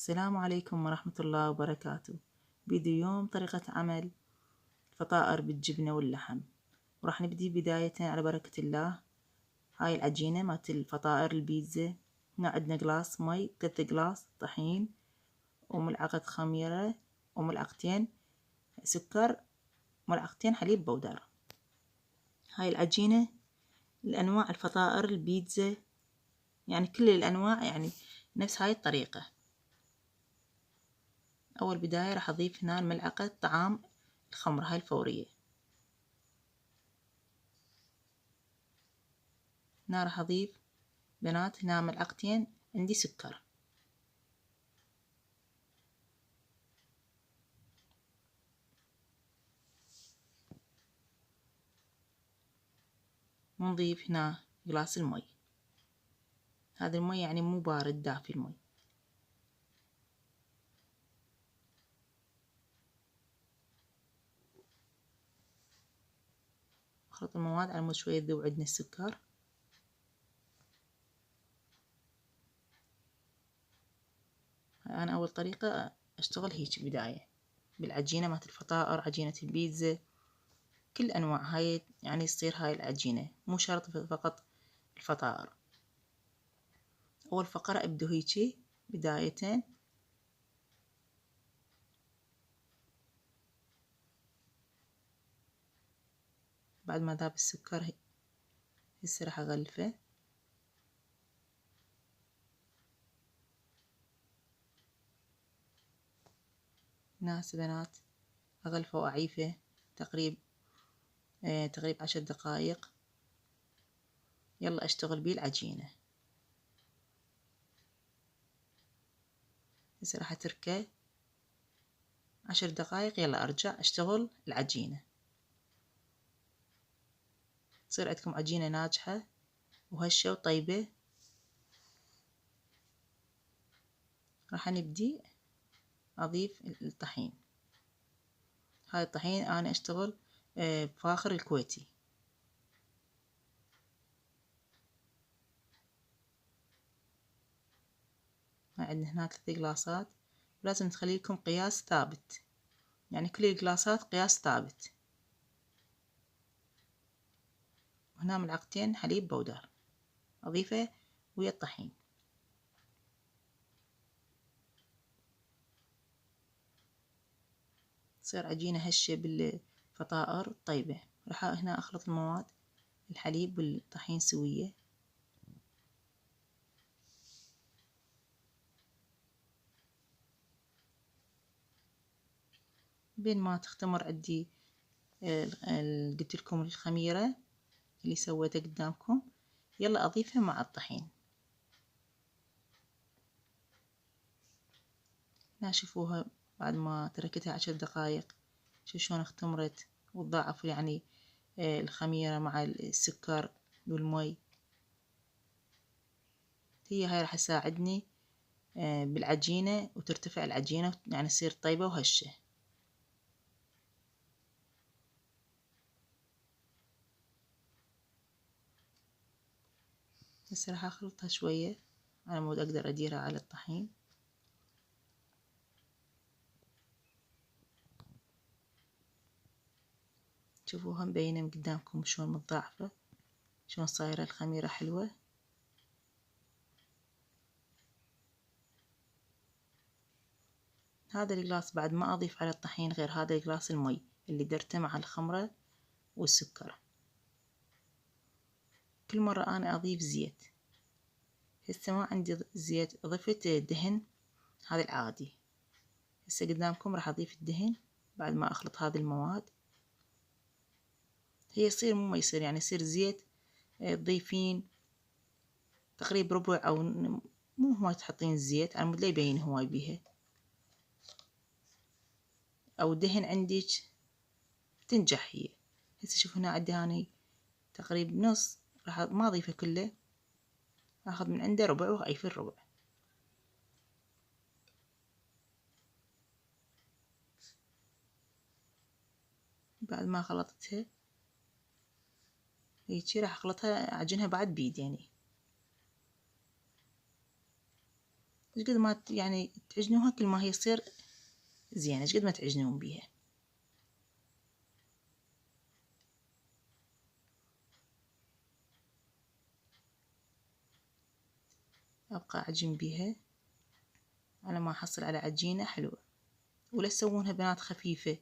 السلام عليكم ورحمة الله وبركاته. فيديو اليوم طريقة عمل فطائر بالجبنة واللحم. وراح نبدي بداية على بركة الله. هاي العجينة مالت الفطائر البيتزا. هنا عندنا قلاص مي، 3 قلاص طحين، وملعقة خميرة، وملعقتين سكر، ملعقتين حليب بودر. هاي العجينة الأنواع الفطائر البيتزا، يعني كل الأنواع، يعني نفس هاي الطريقة. أول بداية راح أضيف هنا ملعقة طعام الخمر هاي الفورية. هنا راح أضيف بنات هنا ملعقتين عندي سكر. ونضيف هنا قلاص المي. هذا المي يعني مو بارد، دافي المي. أخلط المواد على مود شوية تذوب عندنا السكر. أنا أول طريقة أشتغل هيك بداية بالعجينة مالت الفطائر، عجينة البيتزا، كل أنواع هاي يعني يصير هاي العجينة، مو شرط فقط الفطائر. أول فقرة أبدو هيجي بداية. بعد ما ذاب السكر هسه راح أغلفه. ناس بنات أغلفه وأعيفه تقريب 10 دقايق. يلا أشتغل بيه العجينة. هسه راح أتركه 10 دقايق. يلا أرجع أشتغل العجينة. تصير عندكم عجينة ناجحة وهشة وطيبة. راح نبدي أضيف الطحين. هاي الطحين أنا أشتغل بفاخر الكويتي. عندنا هنا 3 قلاصات، ولازم تخلي لكم قياس ثابت، يعني كل القلاصات قياس ثابت. وهنا ملعقتين حليب بودر أضيفه ويا الطحين. تصير عجينة هشة بالفطائر طيبة. راح هنا أخلط المواد، الحليب والطحين سوية. بين ما تختمر عندي قلت لكم الخميرة اللي سويتها قدامكم. يلا أضيفها مع الطحين. هنا شوفوها بعد ما تركتها 10 دقايق شوف شلون اختمرت وتضاعف، يعني الخميرة مع السكر والمي. هي هاي راح تساعدني بالعجينة وترتفع العجينة، يعني تصير طيبة وهشة. هسه راح أخلطها شوية على مود أقدر أديرها على الطحين. شوفوها مبينة من قدامكم شلون متضاعفة، شلون صايرة الخميرة حلوة. هذا القلاص بعد ما أضيف على الطحين غير هذا القلاص المي اللي درته مع الخمرة والسكر. كل مرة أنا أضيف زيت. هسه ما عندي زيت، ضفت دهن هذا العادي. هسه قدامكم راح أضيف الدهن بعد ما أخلط هذه المواد. هي يصير مو ما يصير، يعني يصير زيت تضيفين تقريبا ربع، أو مو هواي تحطين الزيت على مود لا يبين هواي بيها، أو دهن عندك تنجح هي. هسه شوف هنا عندي هاني تقريبا نص، راح ما أضيفه كله، أخذ من عنده ربع وأضيف الربع. بعد ما خلطتها هيجي راح أخلطها أعجنها بعد بيد، يعني ايش قد ما يعني تعجنوها كل ما هي تصير زينة، ايش قد ما تعجنون بيها. ابقى اعجن بيها على ما احصل على عجينة حلوة. ولا تسوونها بنات خفيفة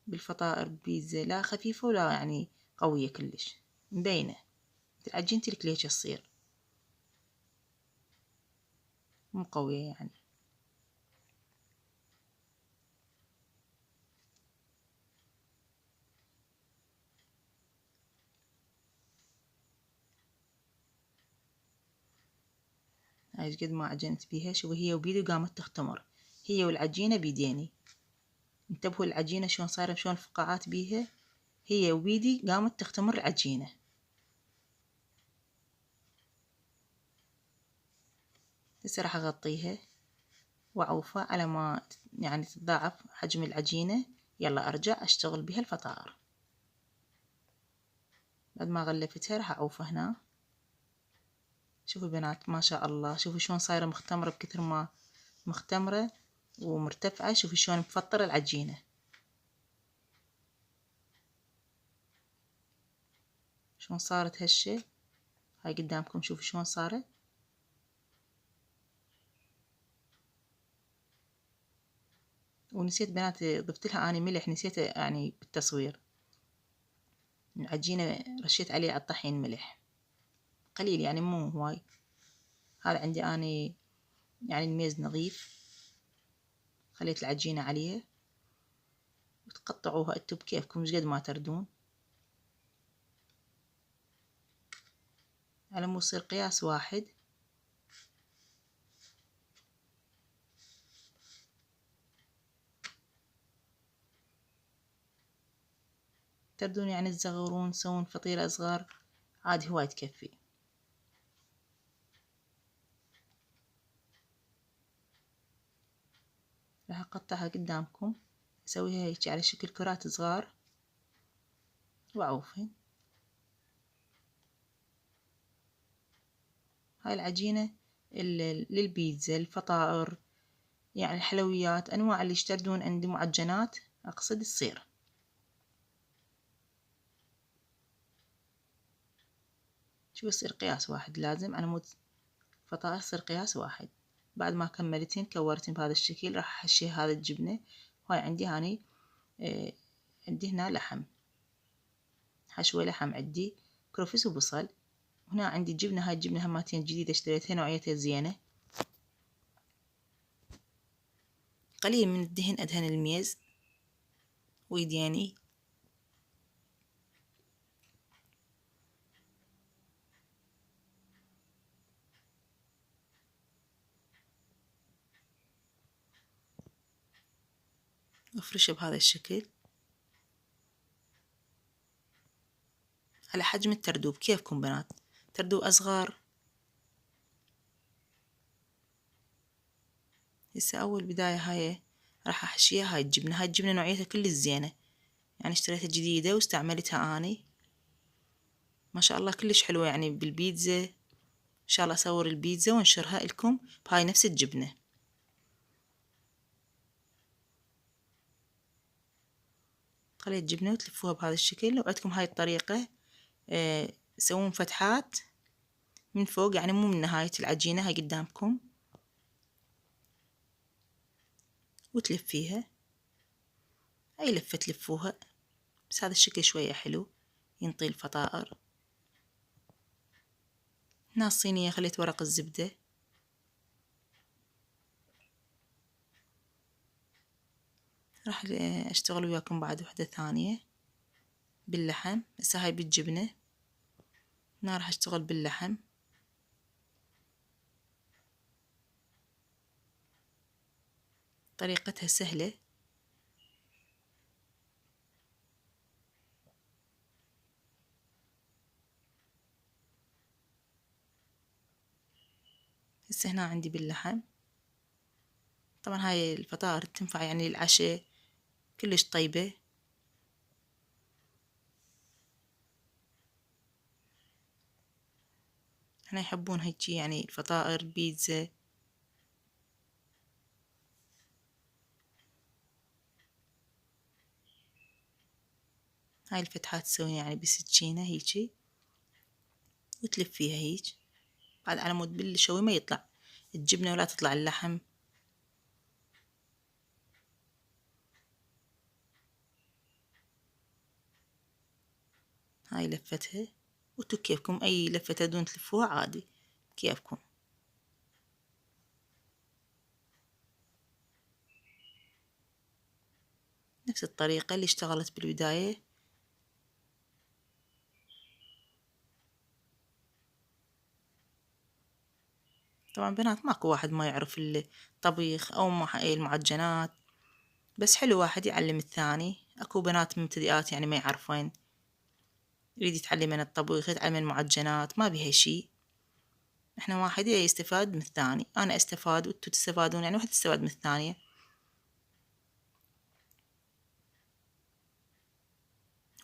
بالفطائر بيتزا، لا خفيفة ولا يعني قوية كلش، مبينة عجينتلك ليش تصير مو قوية يعني. هاي ايش قد ما عجنت بيها، شوفي هي وبيدي قامت تختمر، هي والعجينة بيديني. انتبهوا العجينة شلون صايرة، شلون الفقاعات بيها، هي وبيدي قامت تختمر العجينة. هسه راح اغطيها واعوفها على ما يعني تتضاعف حجم العجينة. يلا ارجع اشتغل بها الفطائر. بعد ما غلفتها راح اعوفها هنا. شوفوا بنات ما شاء الله، شوفوا شلون صايرة مختمرة، بكثر ما مختمرة ومرتفعة. شوفوا شلون مفطرة العجينة، شلون صارت هالشي. هاي قدامكم شوفوا شلون صارت. ونسيت بنات ضفت لها اني ملح، نسيت يعني بالتصوير. العجينة رشيت عليه على الطحين ملح قليل يعني مو هواي. هذا عندي اني يعني الميز نظيف، خليت العجينة عليه. وتقطعوها انتو بكيفكم ايش قد ما تردون، على مو يصير قياس واحد. تردون يعني تصغرون تسوون فطيرة صغار عادي هواي تكفي. راح اقطعها قدامكم، اسويها هيك على شكل كرات صغار واعوفهن. هاي العجينة للبيتزا، الفطائر، يعني الحلويات، انواع اللي يشتردون عندي معجنات اقصد تصير. شو يصير قياس واحد لازم على مود فطائر يصير قياس واحد. بعد ما كملتين كورتين بهذا الشكل راح احشي هذا الجبنة. هاي عندي هاني عندي هنا لحم، حشوة لحم عندي كرفس وبصل. هنا عندي جبنة، هاي الجبنة هماتين جديدة اشتريتها نوعيتها زينة. قليل من الدهن أدهن الميز ويديني. أفرشه بهذا الشكل على حجم التردوب كيفكم بنات، تردوب أصغر. هسه أول بداية هاي راح أحشيها هاي الجبنة. هاي الجبنة نوعيتها كل الزينة، يعني اشتريتها جديدة واستعملتها أني ما شاء الله كلش حلوة. يعني بالبيتزا إن شاء الله أصور البيتزا وانشرها لكم بهاي نفس الجبنة. خليت جبنة وتلفوها بهذا الشكل. لو عندكم هاي الطريقة سوون فتحات من فوق يعني مو من نهاية العجينة. هاي قدامكم وتلفيها أي لفة تلفوها، بس هذا الشكل شوية حلو ينطي الفطائر. هنا الصينية خليت ورق الزبدة. راح أشتغل وياكم بعد وحدة ثانية باللحم. هسه هاي بالجبنة، هنا راح أشتغل باللحم. طريقتها سهلة. هسه هنا عندي باللحم. طبعا هاي الفطائر تنفع يعني للعشاء كلش طيبة. هنا يحبون هيجي يعني الفطائر بيتزا هاي الفتحات تسوين يعني بسكينة هيجي وتلفيها هيج، بعد على مود بالشوي ما يطلع الجبنة ولا تطلع اللحم. هاي لفتها، وانتو كيفكم أي لفة تريدون تلفوها عادي كيفكم. نفس الطريقة اللي اشتغلت بالبداية. طبعا بنات ماكو واحد ما يعرف الطبيخ أو المعجنات، بس حلو واحد يعلم الثاني. أكو بنات مبتدئات يعني ما يعرفين، يريد يتعلم من الطبيخ يتعلم من المعجنات، ما بيها شي. احنا واحد يستفاد من الثاني، أنا استفاد وانتو تستفادون، يعني واحد تستفاد من الثانية.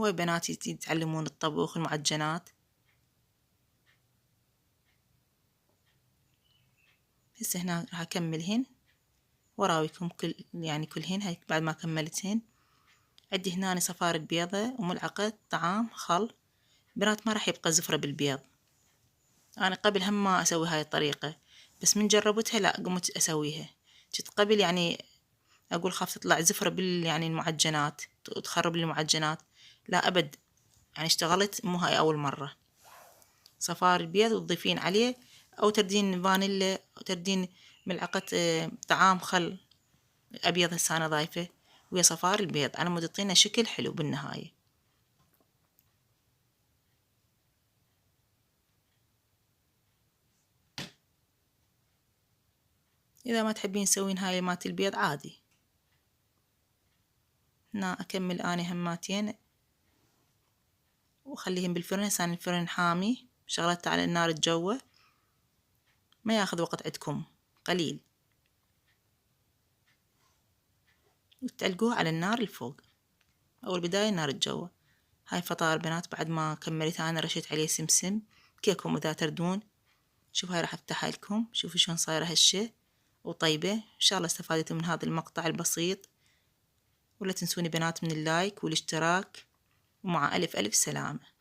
هواي بنات يتعلمون الطبخ والمعجنات. هسه هنا راح أكملهن وراويكم كلهن. هاي بعد ما كملتهن عندي هنا صفار البيضة وملعقة طعام خل. بنات ما راح يبقى زفرة بالبيض. أنا قبل هم ما أسوي هاي الطريقة، بس من جربتها لا قمت أسويها. جيت قبل يعني أقول خاف تطلع زفرة يعني المعجنات وتخرب لي المعجنات، لا أبد. يعني اشتغلت مو هاي أول مرة. صفار البيض وتضيفين عليه أو تردين فانيلا أو تردين ملعقة طعام خل أبيض. هسه أنا ضايفة ويا صفار البيض على مود يعطينا شكل حلو بالنهاية. إذا ما تحبين تسوين هاي مات البيض عادي. هنا أكمل أنا هماتين وخليهم بالفرن. هسه الفرن حامي، شغلته على النار الجوة، ما ياخذ وقت عندكم قليل، وتعلقوه على النار الفوق. أول بداية النار الجوة. هاي فطار بنات بعد ما كملت أنا رشيت عليه سمسم كيكم إذا تردون. شوفوا هاي راح أفتحها لكم، شوفوا شلون صايرة هشة وطيبة. إن شاء الله استفادتوا من هذا المقطع البسيط، ولا تنسوني بنات من اللايك والاشتراك، ومع ألف ألف سلامة.